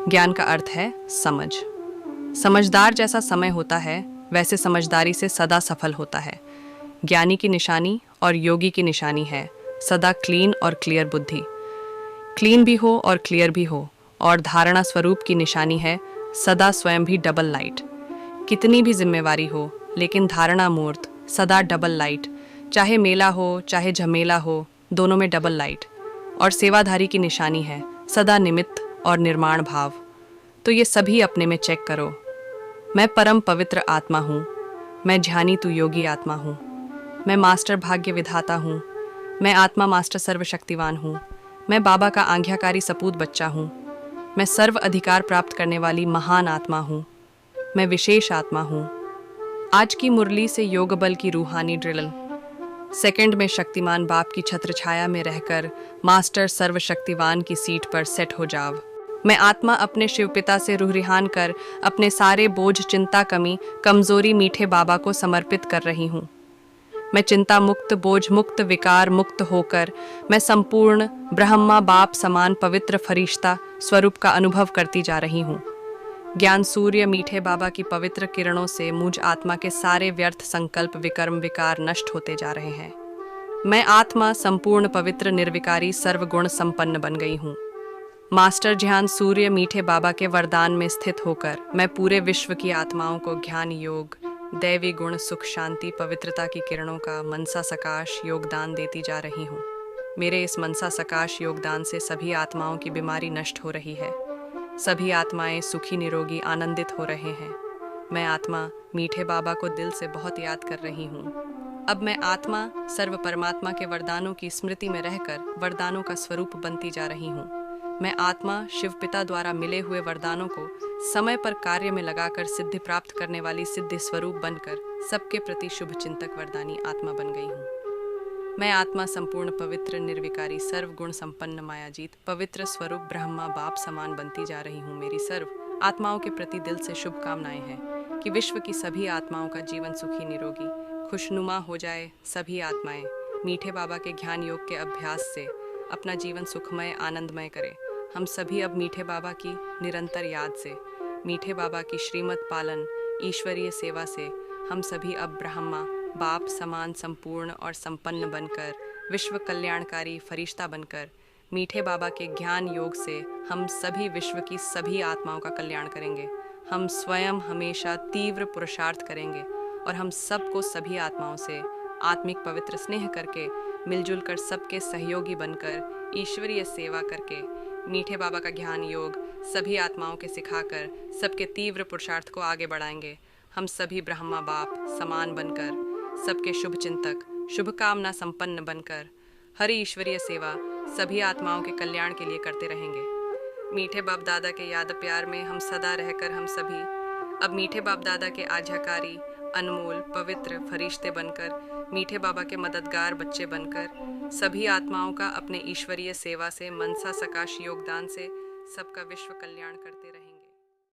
ज्ञान का अर्थ है समझ। समझदार जैसा समय होता है वैसे समझदारी से सदा सफल होता है। ज्ञानी की निशानी और योगी की निशानी है सदा क्लीन और क्लियर बुद्धि। क्लीन भी हो और क्लियर भी हो, और धारणा स्वरूप की निशानी है सदा स्वयं भी डबल लाइट। कितनी भी जिम्मेवारी हो लेकिन धारणा मूर्त सदा डबल लाइट। चाहे मेला हो चाहे झमेला हो, दोनों में डबल लाइट। और सेवाधारी की निशानी है सदा निमित्त और निर्माण भाव। तो ये सभी अपने में चेक करो। मैं परम पवित्र आत्मा हूँ, मैं ध्यानी तू योगी आत्मा हूँ, मैं मास्टर भाग्य विधाता हूँ, मैं आत्मा मास्टर सर्वशक्तिवान हूँ, मैं बाबा का आज्ञाकारी सपूत बच्चा हूँ, मैं सर्व अधिकार प्राप्त करने वाली महान आत्मा हूँ, मैं विशेष आत्मा हूँ। आज की मुरली से योग बल की रूहानी ड्रिल। सेकंड में शक्तिमान बाप की छत्र छाया में रहकर मास्टर सर्वशक्तिवान की सीट पर सेट हो जाव। मैं आत्मा अपने शिवपिता से रूह रिहान कर अपने सारे बोझ, चिंता, कमी, कमजोरी मीठे बाबा को समर्पित कर रही हूँ। मैं चिंता मुक्त, बोझ मुक्त, विकार मुक्त होकर मैं संपूर्ण ब्रह्मा बाप समान पवित्र फरिश्ता स्वरूप का अनुभव करती जा रही हूँ। ज्ञान सूर्य मीठे बाबा की पवित्र किरणों से मुझ आत्मा के सारे व्यर्थ संकल्प, विकर्म, विकार नष्ट होते जा रहे हैं। मैं आत्मा संपूर्ण पवित्र निर्विकारी सर्वगुण संपन्न बन गई हूँ। मास्टर ध्यान सूर्य मीठे बाबा के वरदान में स्थित होकर मैं पूरे विश्व की आत्माओं को ज्ञान, योग, दैवी गुण, सुख, शांति, पवित्रता की किरणों का मनसा सकाश योगदान देती जा रही हूँ। मेरे इस मनसा सकाश योगदान से सभी आत्माओं की बीमारी नष्ट हो रही है। सभी आत्माएं सुखी, निरोगी, आनंदित हो रहे हैं। मैं आत्मा मीठे बाबा को दिल से बहुत याद कर रही हूँ। अब मैं आत्मा सर्व परमात्मा के वरदानों की स्मृति में रहकर वरदानों का स्वरूप बनती जा रही हूँ। मैं आत्मा शिव पिता द्वारा मिले हुए वरदानों को समय पर कार्य में लगाकर सिद्धि प्राप्त करने वाली सिद्धि स्वरूप बनकर सबके प्रति शुभ चिंतक वरदानी आत्मा बन गई हूँ। मैं आत्मा संपूर्ण पवित्र निर्विकारी सर्व गुण संपन्न मायाजीत पवित्र स्वरूप ब्रह्मा बाप समान बनती जा रही हूँ। मेरी सर्व आत्माओं के प्रति दिल से शुभकामनाएं हैं कि विश्व की सभी आत्माओं का जीवन सुखी, निरोगी, खुशनुमा हो जाए। सभी आत्माएं मीठे बाबा के ज्ञान योग के अभ्यास से अपना जीवन सुखमय, आनंदमय करें। हम सभी अब मीठे बाबा की निरंतर याद से, मीठे बाबा की श्रीमत पालन, ईश्वरीय सेवा से हम सभी अब ब्रह्मा बाप समान संपूर्ण और संपन्न बनकर विश्व कल्याणकारी फरिश्ता बनकर मीठे बाबा के ज्ञान योग से हम सभी विश्व की सभी आत्माओं का कल्याण करेंगे। हम स्वयं हमेशा तीव्र पुरुषार्थ करेंगे और हम सबको सभी आत्माओं से आत्मिक पवित्र स्नेह करके मिलजुल कर सबके सहयोगी बनकर ईश्वरीय सेवा करके मीठे बाबा का ज्ञान योग सभी आत्माओं के सिखाकर सबके तीव्र पुरुषार्थ को आगे बढ़ाएंगे। हम सभी ब्रह्मा बाप समान बनकर सबके शुभ चिंतक, शुभकामना संपन्न बनकर हरि ईश्वरीय सेवा सभी आत्माओं के कल्याण के लिए करते रहेंगे। मीठे बाप दादा के याद प्यार में हम सदा रहकर हम सभी अब मीठे बाप दादा के आज्ञाकारी, अनमोल, पवित्र फरिश्ते बनकर मीठे बाबा के मददगार बच्चे बनकर सभी आत्माओं का अपने ईश्वरीय सेवा से मनसा सकाश योगदान से सबका विश्व कल्याण करते रहें।